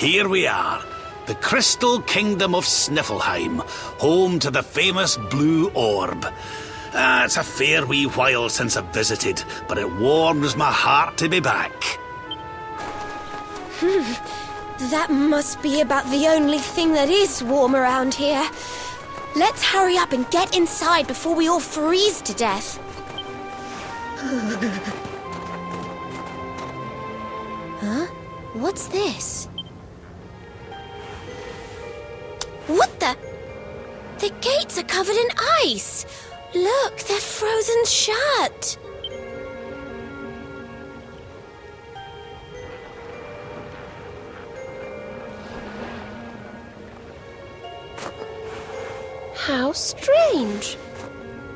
Here we are, the Crystal Kingdom of Sniffleheim, home to the famous Blue Orb. It's a fair wee while since I've visited, but it warms my heart to be back. That must be about the only thing that is warm around here. Let's hurry up and get inside before we all freeze to death. Huh? What's this? What the? The gates are covered in ice! Look, they're frozen shut! How strange.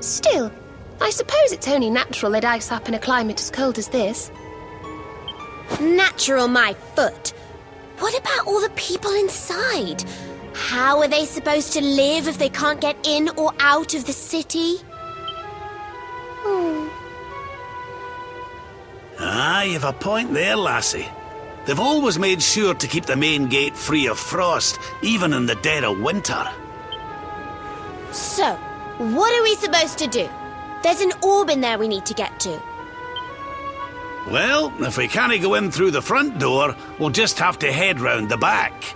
Still, I suppose it's only natural they'd ice up in a climate as cold as this. Natural, my foot. What about all the people inside? How are they supposed to live if they can't get in or out of the city? You've a point there, lassie. They've always made sure to keep the main gate free of frost, even in the dead of winter. So, what are we supposed to do? There's an orb in there we need to get to. Well, if we can't go in through the front door, we'll just have to head round the back.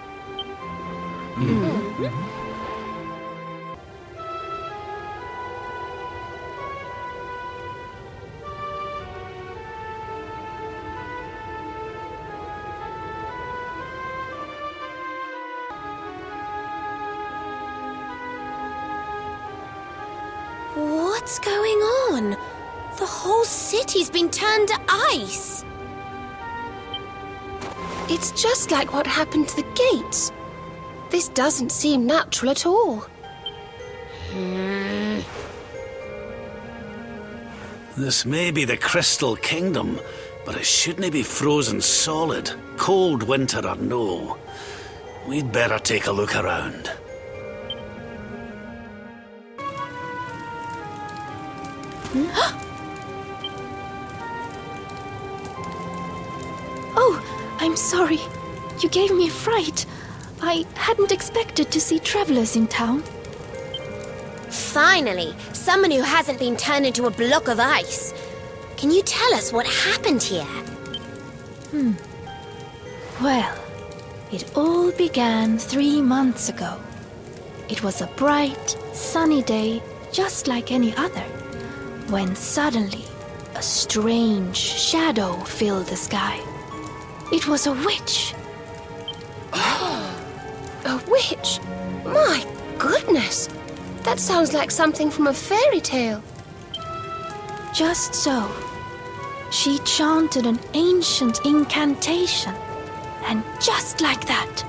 What's going on? The whole city's been turned to ice. It's just like what happened to the gates. This doesn't seem natural at all. This may be the Crystal Kingdom, but it shouldn't be frozen solid, cold winter or no. We'd better take a look around. Oh, I'm sorry. You gave me a fright. I hadn't expected to see travelers in town. Finally, someone who hasn't been turned into a block of ice. Can you tell us what happened here? Well, it all began 3 months ago. It was a bright, sunny day, just like any other, when suddenly a strange shadow filled the sky. It was a witch. A witch? My goodness! That sounds like something from a fairy tale. Just so. She chanted an ancient incantation, and just like that,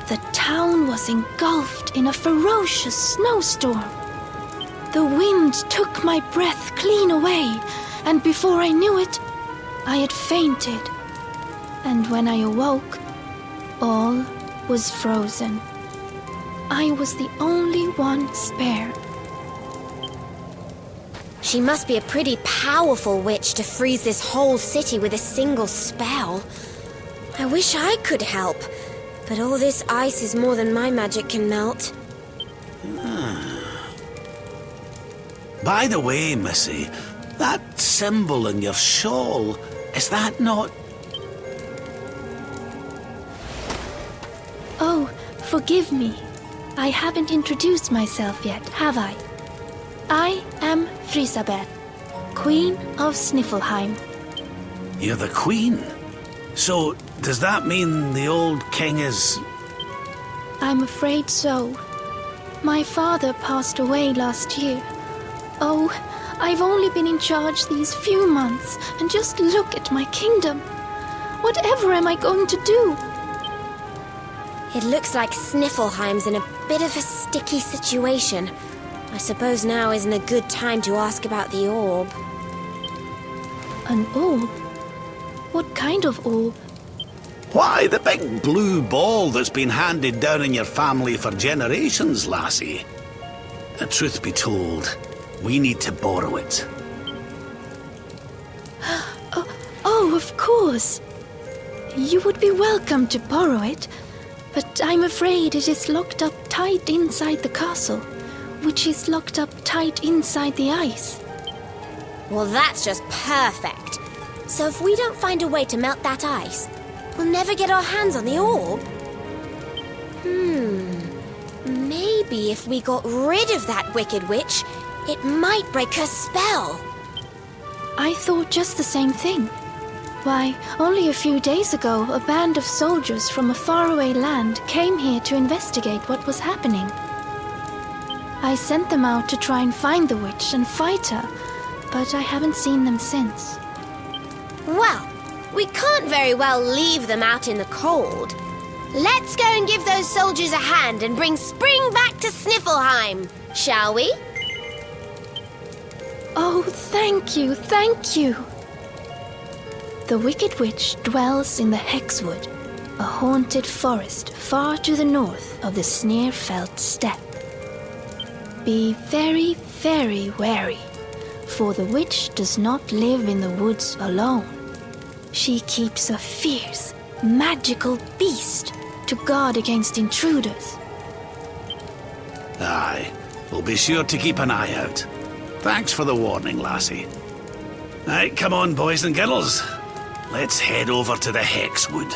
the town was engulfed in a ferocious snowstorm. The wind took my breath clean away, and before I knew it, I had fainted. And when I awoke, all was frozen. I was the only one spared. She must be a pretty powerful witch to freeze this whole city with a single spell. I wish I could help, but all this ice is more than my magic can melt. By the way, Missy, that symbol in your shawl, is that not... Oh, forgive me. I haven't introduced myself yet, have I? I am Frisabeth, Queen of Sniffleheim. You're the Queen? So, does that mean the old king is... I'm afraid so. My father passed away last year. Oh, I've only been in charge these few months, and just look at my kingdom. Whatever am I going to do? It looks like Sniffleheim's in a bit of a sticky situation. I suppose now isn't a good time to ask about the orb. An orb? What kind of orb? Why, the big blue ball that's been handed down in your family for generations, lassie. The truth be told, we need to borrow it. Oh, of course. You would be welcome to borrow it, but I'm afraid it is locked up tight inside the castle, which is locked up tight inside the ice. Well, that's just perfect. So if we don't find a way to melt that ice, we'll never get our hands on the orb. Maybe if we got rid of that wicked witch, it might break her spell. I thought just the same thing. Why, only a few days ago, a band of soldiers from a faraway land came here to investigate what was happening. I sent them out to try and find the witch and fight her, but I haven't seen them since. Well, we can't very well leave them out in the cold. Let's go and give those soldiers a hand and bring spring back to Sniffleheim, shall we? Oh, thank you, thank you. The Wicked Witch dwells in the Hexwood, a haunted forest far to the north of the Sneerfeld steppe. Be very, very wary, for the witch does not live in the woods alone. She keeps a fierce, magical beast to guard against intruders. Aye, we'll be sure to keep an eye out. Thanks for the warning, lassie. Right, come on, boys and girls. Let's head over to the Hexwood.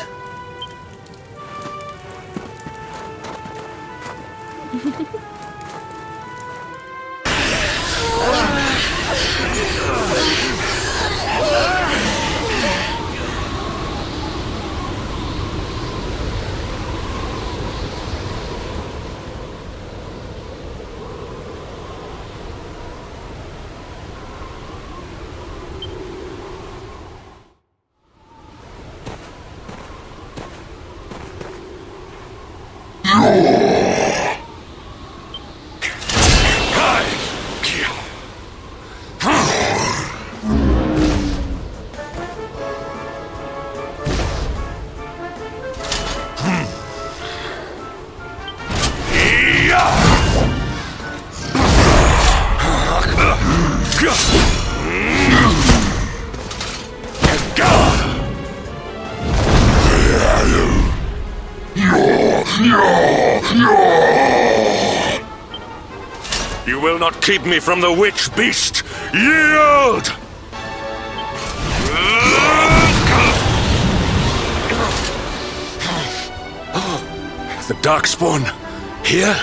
You will not keep me from the witch beast! Yield! The Darkspawn here?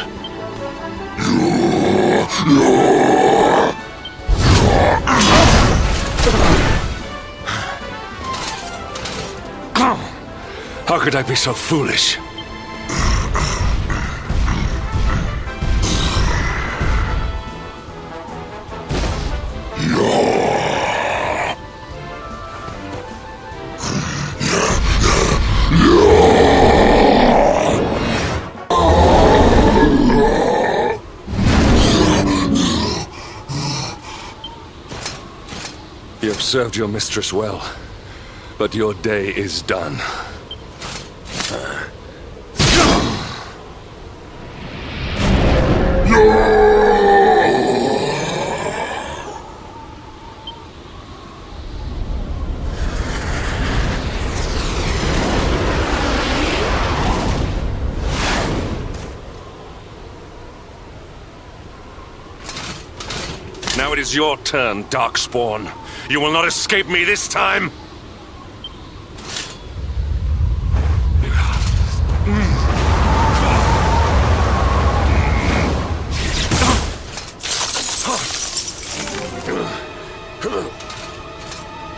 How could I be so foolish? You have served your mistress well, but your day is done. Now it is your turn, Darkspawn. You will not escape me this time!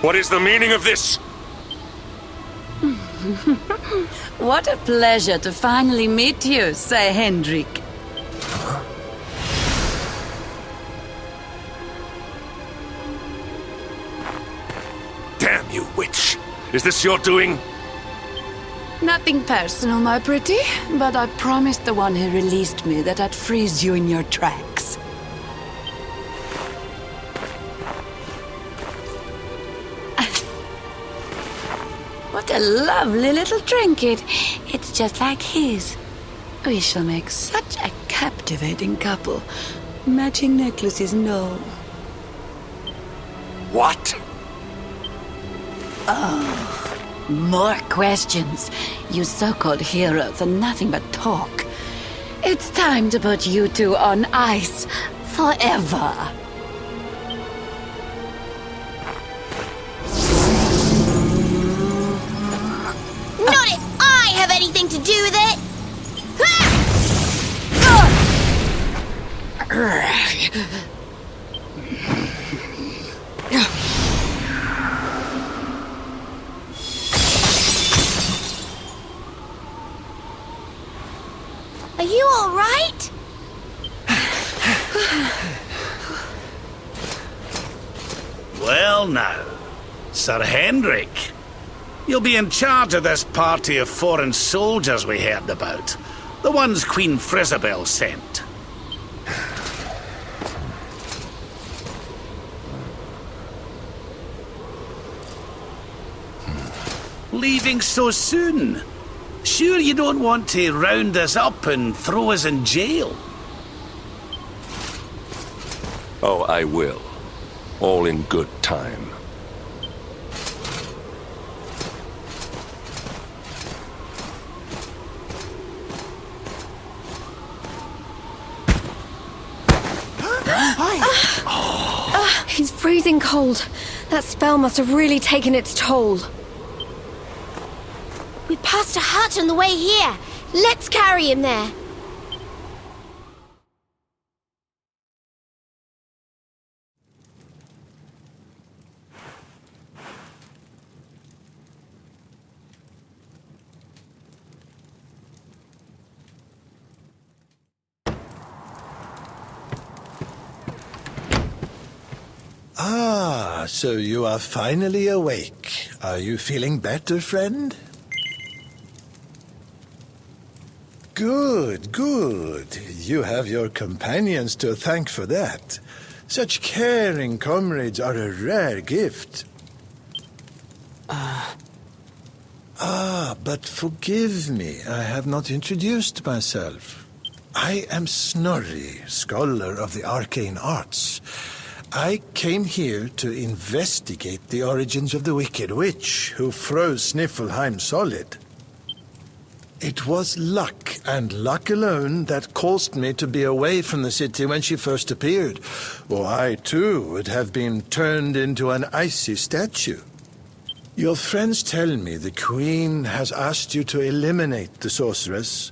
What is the meaning of this? What a pleasure to finally meet you, Sir Hendrik. Damn you, witch! Is this your doing? Nothing personal, my pretty, but I promised the one who released me that I'd freeze you in your tracks. What a lovely little trinket. It's just like his. We shall make such a captivating couple. Matching necklaces, no. What? More questions. You so-called heroes are nothing but talk. It's time to put you two on ice forever. Not if I have anything to do with it! Are you all right? Well now, Sir Henrik, you'll be in charge of this party of foreign soldiers we heard about. The ones Queen Frisabel sent. Leaving so soon? Sure you don't want to round us up and throw us in jail? Oh, I will. All in good time. He's freezing cold. That spell must have really taken its toll. We passed a hut on the way here. Let's carry him there. Ah, so you are finally awake. Are you feeling better, friend? Good, good. You have your companions to thank for that. Such caring comrades are a rare gift. But forgive me, I have not introduced myself. I am Snorri, scholar of the arcane arts. I came here to investigate the origins of the Wicked Witch who froze Sniffelheim solid. It was luck, and luck alone, that caused me to be away from the city when she first appeared, or I too would have been turned into an icy statue. Your friends tell me the Queen has asked you to eliminate the sorceress.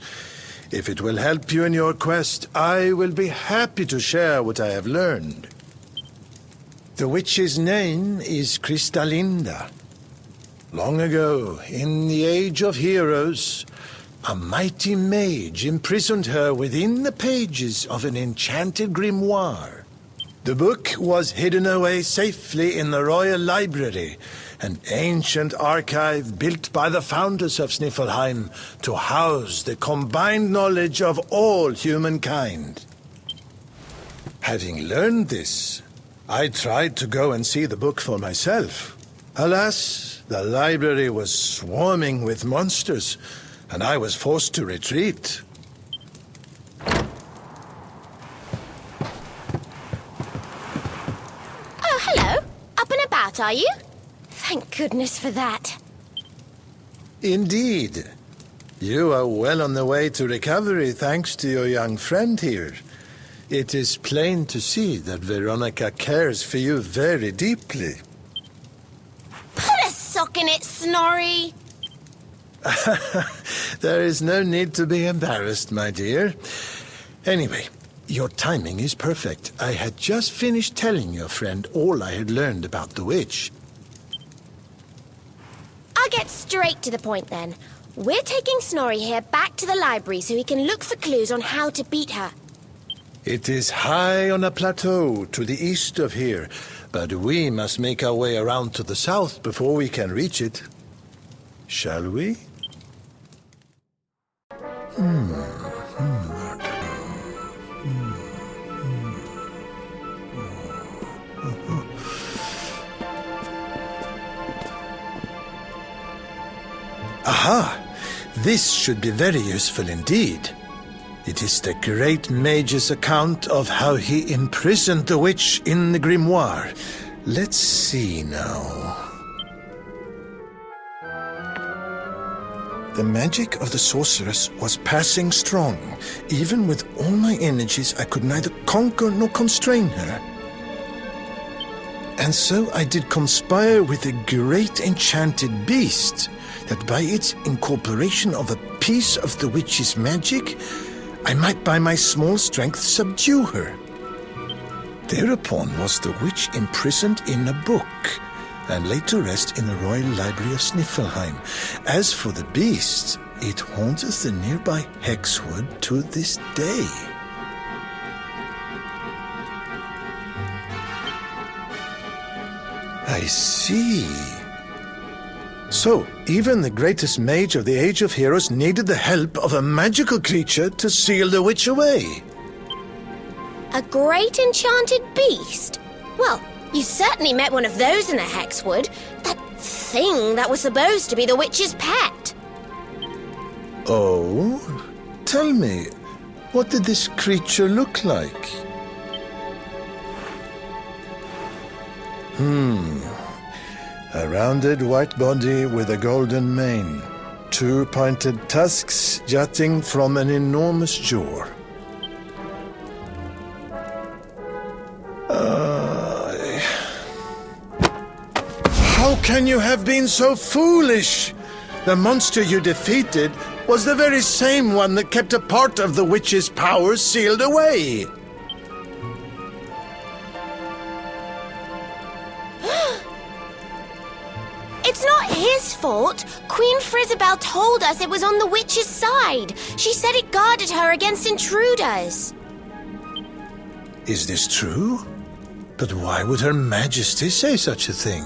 If it will help you in your quest, I will be happy to share what I have learned. The witch's name is Kristalinda. Long ago, in the Age of Heroes, a mighty mage imprisoned her within the pages of an enchanted grimoire. The book was hidden away safely in the Royal Library, an ancient archive built by the founders of Sniffelheim to house the combined knowledge of all humankind. Having learned this, I tried to go and see the book for myself. Alas, the library was swarming with monsters, and I was forced to retreat. Oh, hello. Up and about, are you? Thank goodness for that. Indeed. You are well on the way to recovery thanks to your young friend here. It is plain to see that Veronica cares for you very deeply. Put a sock in it, Snorri. There is no need to be embarrassed, my dear. Anyway, your timing is perfect. I had just finished telling your friend all I had learned about the witch. I'll get straight to the point then. We're taking Snorri here back to the library so he can look for clues on how to beat her. It is high on a plateau to the east of here, but we must make our way around to the south before we can reach it. Shall we? Aha! This should be very useful indeed. It is the great mage's account of how he imprisoned the witch in the grimoire. Let's see now. The magic of the sorceress was passing strong. Even with all my energies, I could neither conquer nor constrain her. And so I did conspire with a great enchanted beast, that by its incorporation of a piece of the witch's magic, I might by my small strength subdue her. Thereupon was the witch imprisoned in a book, and laid to rest in the royal library of Sniffelheim. As for the beast, it haunteth the nearby Hexwood to this day. I see. So, even the greatest mage of the Age of Heroes needed the help of a magical creature to seal the witch away. A great enchanted beast? Well, you certainly met one of those in the Hexwood. That thing that was supposed to be the witch's pet. Oh? Tell me, what did this creature look like? A rounded white body with a golden mane. 2 pointed tusks jutting from an enormous jaw. How can you have been so foolish? The monster you defeated was the very same one that kept a part of the witch's power sealed away. It's not his fault. Queen Frizzabelle told us it was on the witch's side. She said it guarded her against intruders. Is this true? But why would Her Majesty say such a thing?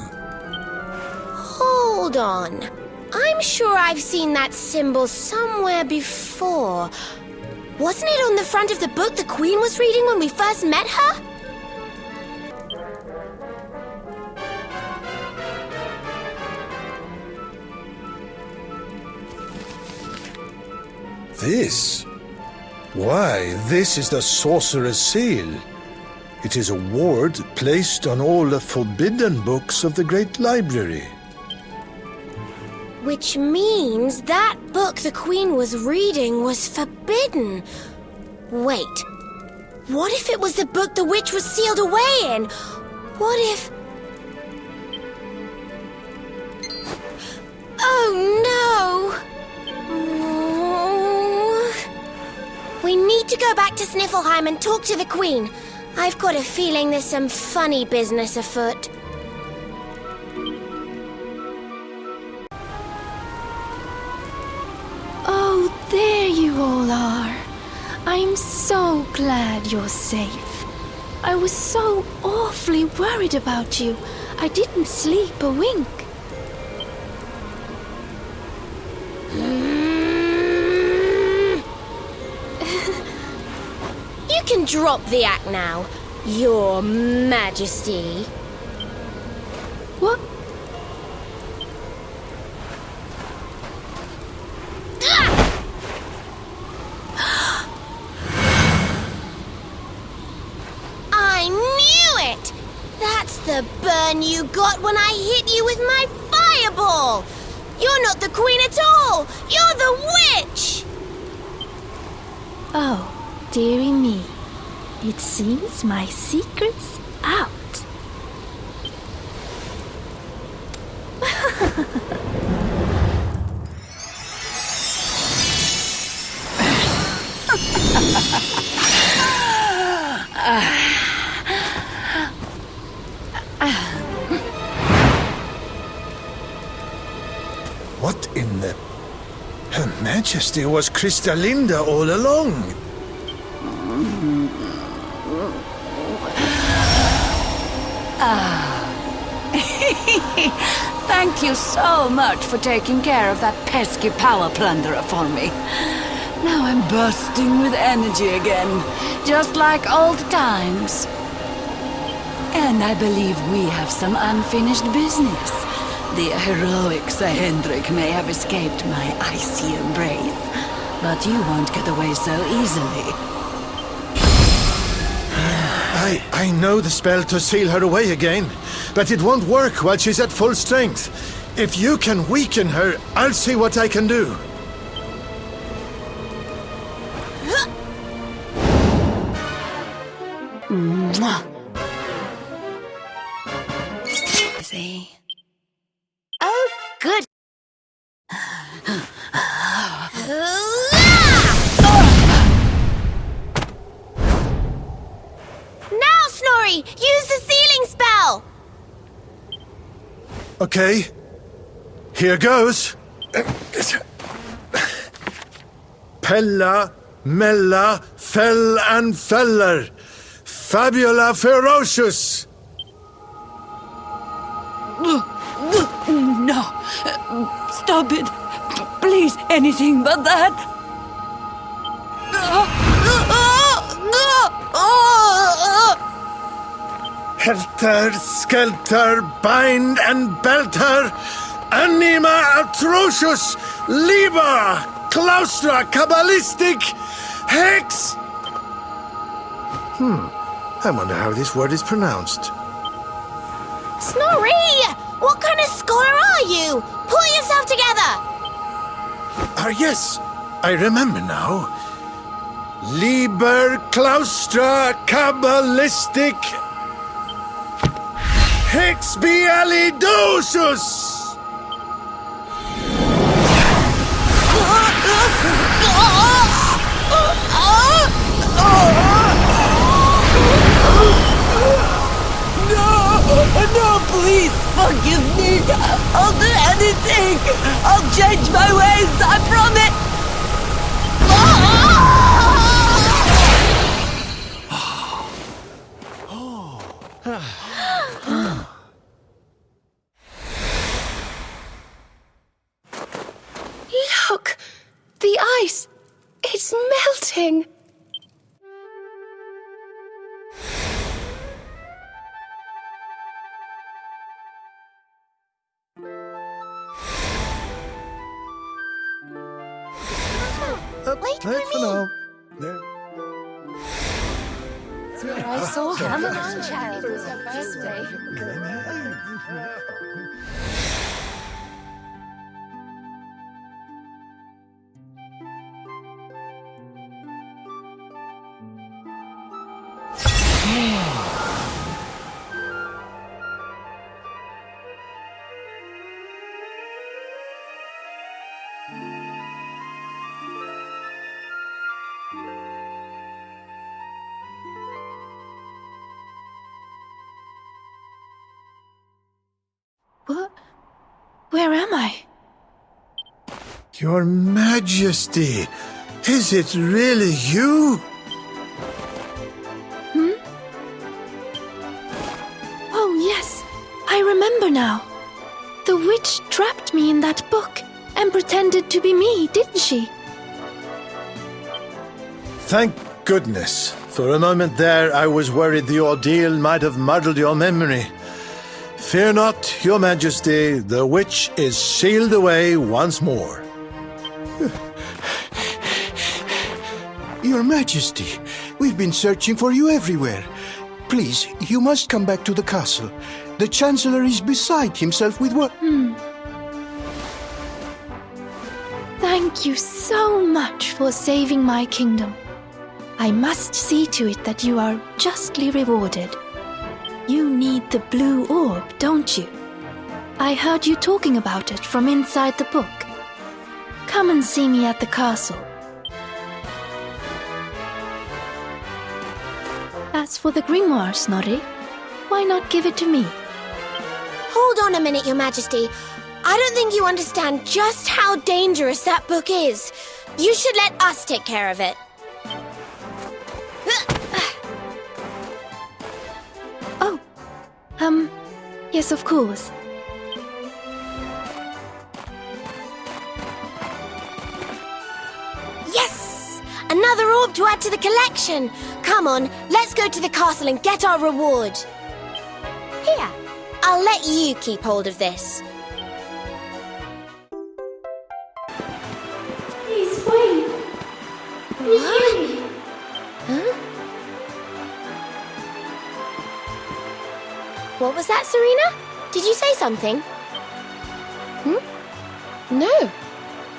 Hold on. I'm sure I've seen that symbol somewhere before. Wasn't it on the front of the book the Queen was reading when we first met her? This? Why, this is the Sorcerer's Seal. It is a ward placed on all the forbidden books of the Great Library. Which means that book the Queen was reading was forbidden. Wait, what if it was the book the witch was sealed away in? What if... Oh no! We need to go back to Sniffelheim and talk to the Queen. I've got a feeling there's some funny business afoot. Oh, there you all are. I'm so glad you're safe. I was so awfully worried about you. I didn't sleep a wink. You can drop the act now, Your Majesty. What? I knew it! That's the burn you got when I hit you with my fireball! You're not the Queen at all! You're the witch! Oh, dearie me. It seems my secret's out. What in the... Her Majesty was Kristalinda all along. Thank you so much for taking care of that pesky power plunderer for me. Now I'm bursting with energy again, just like old times. And I believe we have some unfinished business. The heroic Sir Hendrik may have escaped my icy embrace, but you won't get away so easily. I know the spell to seal her away again, but it won't work while she's at full strength. If you can weaken her, I'll see what I can do. Okay, here goes. Pella, Mella, Fell and Feller. Fabula ferocious. No. Stop it. Please, anything but that. Helter, skelter, bind and belt her. Anima atrocious. Liber, claustra, cabalistic, hex. I wonder how this word is pronounced. Snorri! What kind of scholar are you? Pull yourself together! Yes, I remember now. Liber, claustra, cabalistic, hex bealidosus. No, please forgive me. I'll do anything. I'll change my ways, I promise. Look! The ice! It's melting! Wait for me. now. I saw him. Child was her birthday. What? Where am I? Your Majesty, is it really you? Oh, yes. I remember now. The witch trapped me in that book and pretended to be me, didn't she? Thank goodness. For a moment there, I was worried the ordeal might have muddled your memory. Fear not, Your Majesty, the witch is sealed away once more. Your Majesty, we've been searching for you everywhere. Please, you must come back to the castle. The Chancellor is beside himself with what... Thank you so much for saving my kingdom. I must see to it that you are justly rewarded. You need the blue orb, don't you? I heard you talking about it from inside the book. Come and see me at the castle. As for the grimoire, Snorri, why not give it to me? Hold on a minute, Your Majesty. I don't think you understand just how dangerous that book is. You should let us take care of it. Oh, yes, of course. Yes! Another orb to add to the collection. Come on, let's go to the castle and get our reward. Here, I'll let you keep hold of this. Please wait. What? Huh? What was that, Serena? Did you say something? No,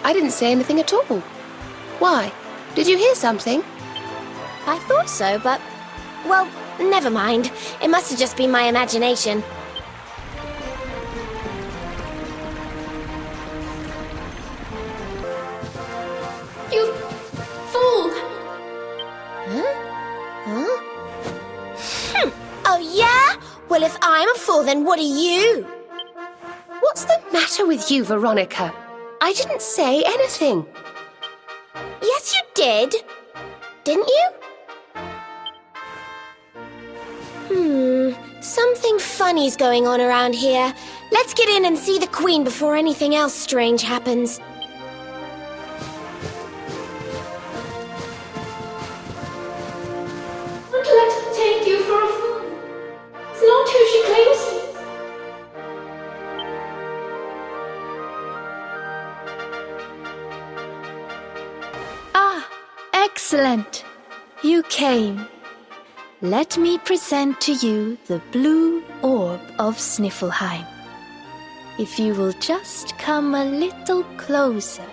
I didn't say anything at all. Why? Did you hear something? I thought so, but... well, never mind. It must have just been my imagination. You fool! Oh, yeah? Well, if I'm a fool, then what are you? matter with you, Veronica? I didn't say anything. Yes, you did. Didn't you? Something funny's going on around here. Let's get in and see the Queen before anything else strange happens. Don't let her take you for a fool. It's not who she claims she is. Ah, excellent. You came. Let me present to you the blue orb of Sniffelheim. If you will just come a little closer.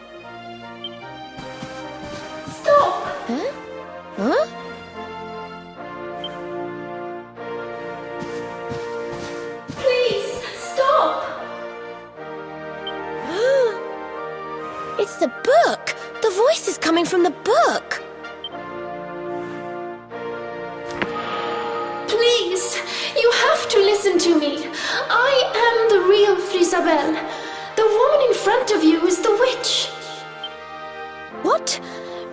Stop! Huh? Huh? Please, stop! It's the book! The voice is coming from the book! Please, you have to listen to me. I am the real Frisabel. The woman in front of you is the witch. What?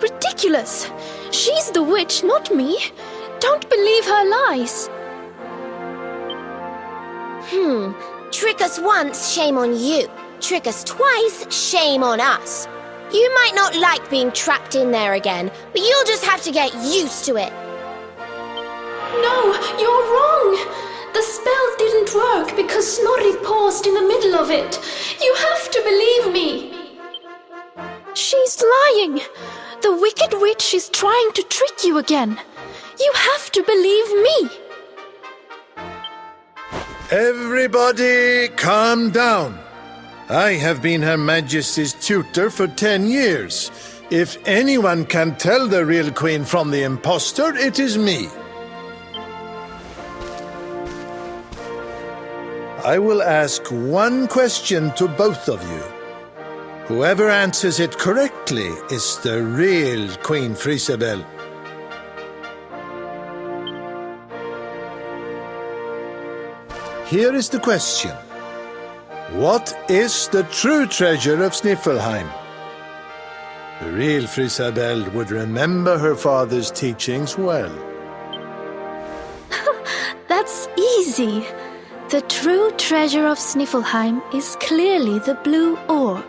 Ridiculous! She's the witch, not me. Don't believe her lies. Trick us once, shame on you. Trick us twice, shame on us. You might not like being trapped in there again, but you'll just have to get used to it. No, you're wrong. The spell didn't work because Snorri paused in the middle of it. You have to believe me. She's lying. The wicked witch is trying to trick you again. You have to believe me. Everybody, calm down. I have been Her Majesty's tutor for 10 years. If anyone can tell the real Queen from the impostor, it is me. I will ask one question to both of you. Whoever answers it correctly is the real Queen Frisabel. Here is the question. What is the true treasure of Sniffelheim? The real Frisabel would remember her father's teachings well. That's easy. The true treasure of Sniffelheim is clearly the blue orb.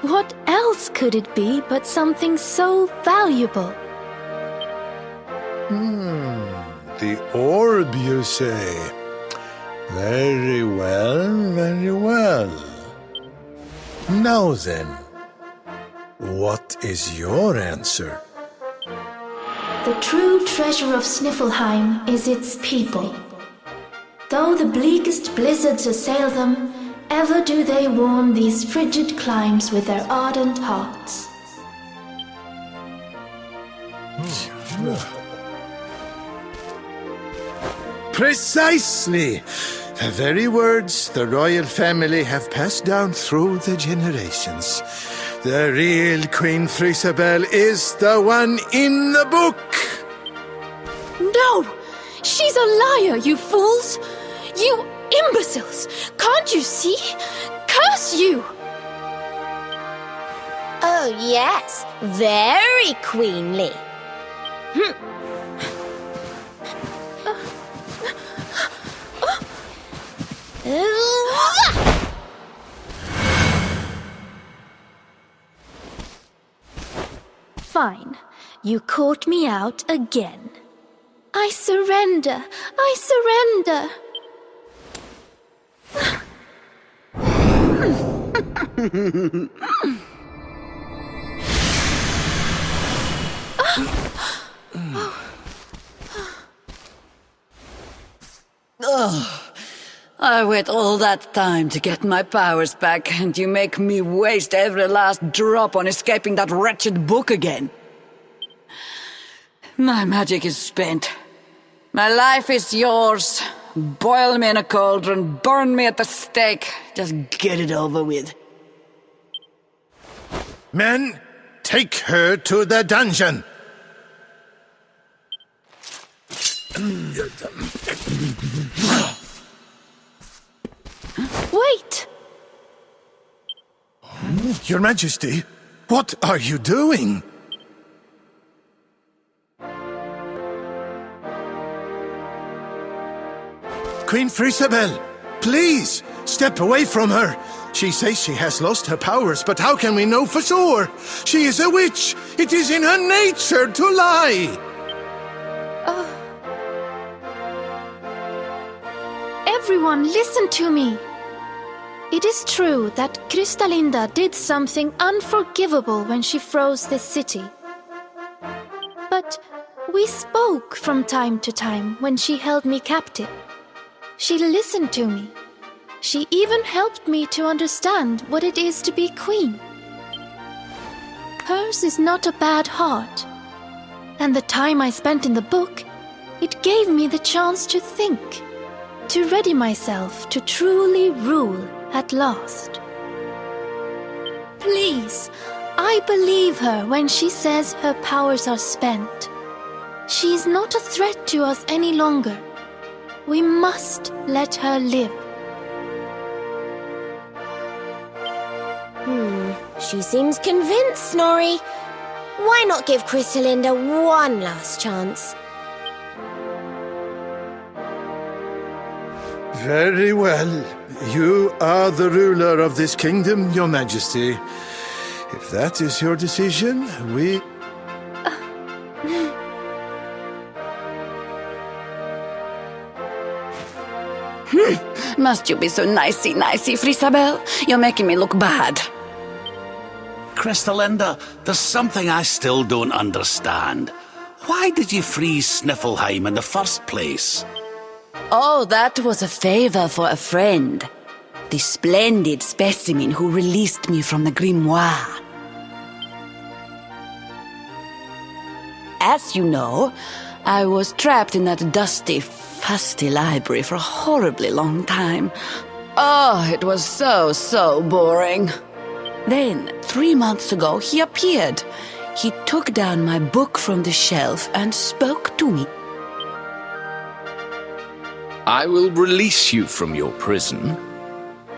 What else could it be but something so valuable? The orb, you say? Very well, very well. Now then, what is your answer? The true treasure of Sniffelheim is its people. Though the bleakest blizzards assail them, ever do they warm these frigid climes with their ardent hearts. Precisely! The very words the royal family have passed down through the generations. The real Queen Frisabel is the one in the book! No! She's a liar, you fools! You imbeciles! Can't you see? Curse you! Oh, yes. Very queenly. Fine. You caught me out again. I surrender. I surrender. I wait all that time to get my powers back, and you make me waste every last drop on escaping that wretched book again. My magic is spent. My life is yours. Boil me in a cauldron, burn me at the stake. Just get it over with. Men, take her to the dungeon! Wait! Your Majesty, what are you doing? Queen Frisabel, please, step away from her. She says she has lost her powers, but how can we know for sure? She is a witch. It is in her nature to lie. Everyone, listen to me. It is true that Kristalinda did something unforgivable when she froze this city. But we spoke from time to time when she held me captive. She listened to me. She even helped me to understand what it is to be queen. Hers is not a bad heart. And the time I spent in the book, it gave me the chance to think, to ready myself to truly rule at last. Please, I believe her when she says her powers are spent. She is not a threat to us any longer. We must let her live. She seems convinced, Snorri. Why not give Kristalinda one last chance? Very well. You are the ruler of this kingdom, Your Majesty. If that is your decision, we... Must you be so nicey, Frisabel? You're making me look bad. Kristalinda, there's something I still don't understand. Why did you freeze Sniffleheim in the first place? Oh, that was a favor for a friend. The splendid specimen who released me from the grimoire. As you know, I was trapped in that dusty, fusty library for a horribly long time. Oh, it was so boring. Then, 3 months ago, he appeared. He took down my book from the shelf and spoke to me. I will release you from your prison,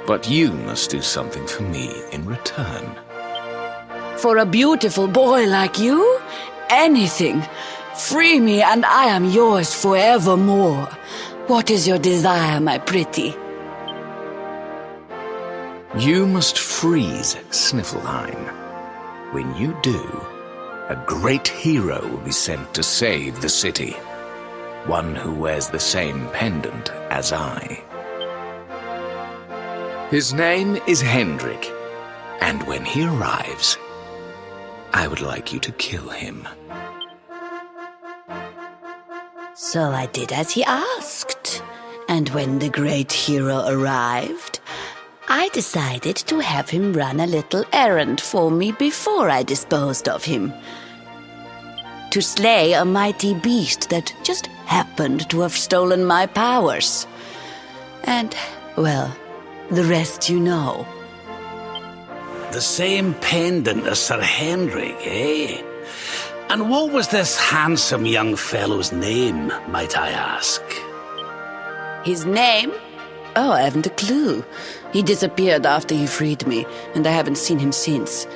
but you must do something for me in return. For a beautiful boy like you, anything. Free me and I am yours forevermore. What is your desire, my pretty? You must freeze Sniffleheim. When you do, a great hero will be sent to save the city. One who wears the same pendant as I. His name is Hendrik, and when he arrives, I would like you to kill him. So I did as he asked. And when the great hero arrived, I decided to have him run a little errand for me before I disposed of him. To slay a mighty beast that just happened to have stolen my powers. And, well, the rest you know. The same pendant as Sir Hendrik, eh? And what was this handsome young fellow's name, might I ask? His name? Oh, I haven't a clue. He disappeared after he freed me, and I haven't seen him since.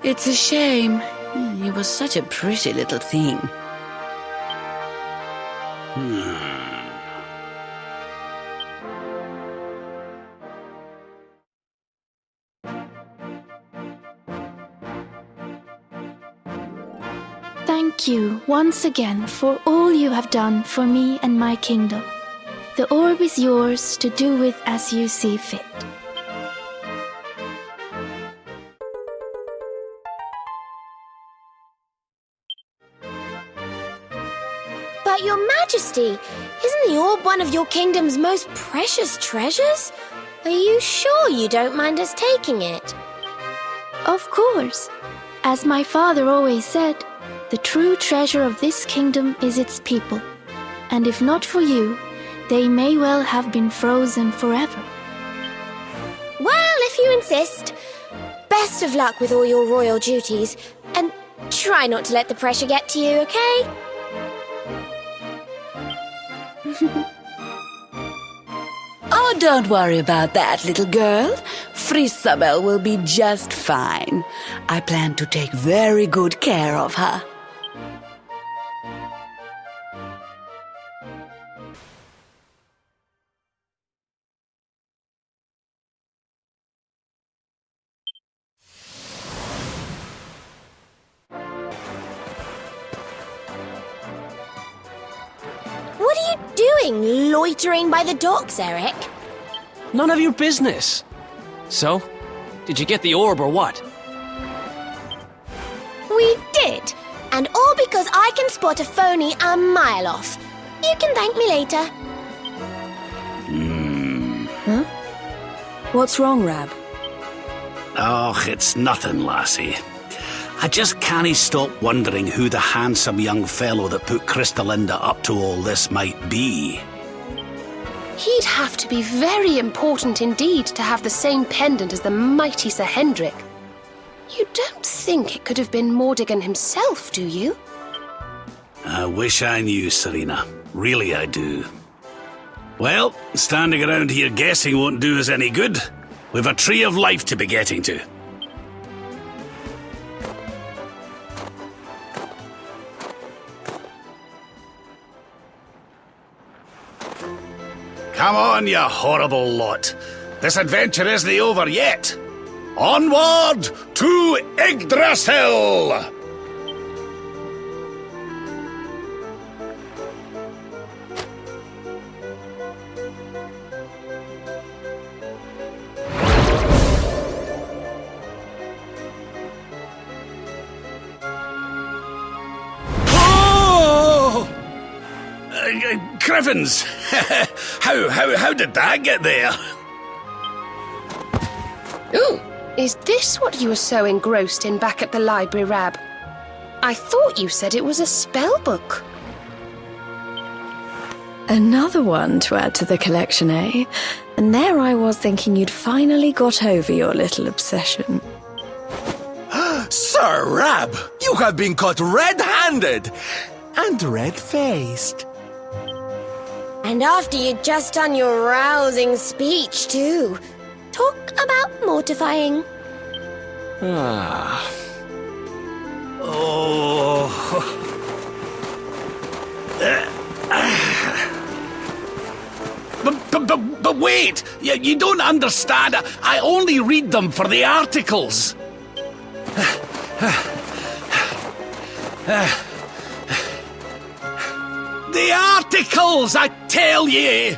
It's a shame. He was such a pretty little thing. Thank you once again for all you have done for me and my kingdom. The orb is yours to do with as you see fit. But Your Majesty, isn't the orb one of your kingdom's most precious treasures? Are you sure you don't mind us taking it? Of course. As my father always said, the true treasure of this kingdom is its people. And if not for you, they may well have been frozen forever. Well, if you insist. Best of luck with all your royal duties, and try not to let the pressure get to you, okay? Oh, don't worry about that, little girl. Frisabel will be just fine. I plan to take very good care of her. What are you doing, loitering by the docks, Eric? None of your business. So, did you get the orb or what? We did. And all because I can spot a phony a mile off. You can thank me later. Huh? What's wrong, Rab? Oh, it's nothing, lassie. I just can't stop wondering who the handsome young fellow that put Crystalinda up to all this might be. He'd have to be very important indeed to have the same pendant as the mighty Sir Hendrik. You don't think it could have been Mordigan himself, do you? I wish I knew, Serena. Really, I do. Well, standing around here guessing won't do us any good. We've a tree of life to be getting to. Come on, you horrible lot. This adventure isn't over yet. Onward to Yggdrasil! Crivens! How did that get there? Ooh, is this what you were so engrossed in back at the library, Rab? I thought you said it was a spell book. Another one to add to the collection, eh? And there I was thinking you'd finally got over your little obsession. Sir Rab, you have been caught red-handed and red-faced. And after you'd just done your rousing speech, too. Talk about mortifying. Oh. But wait! You don't understand. I only read them for the articles. The articles, I tell ye!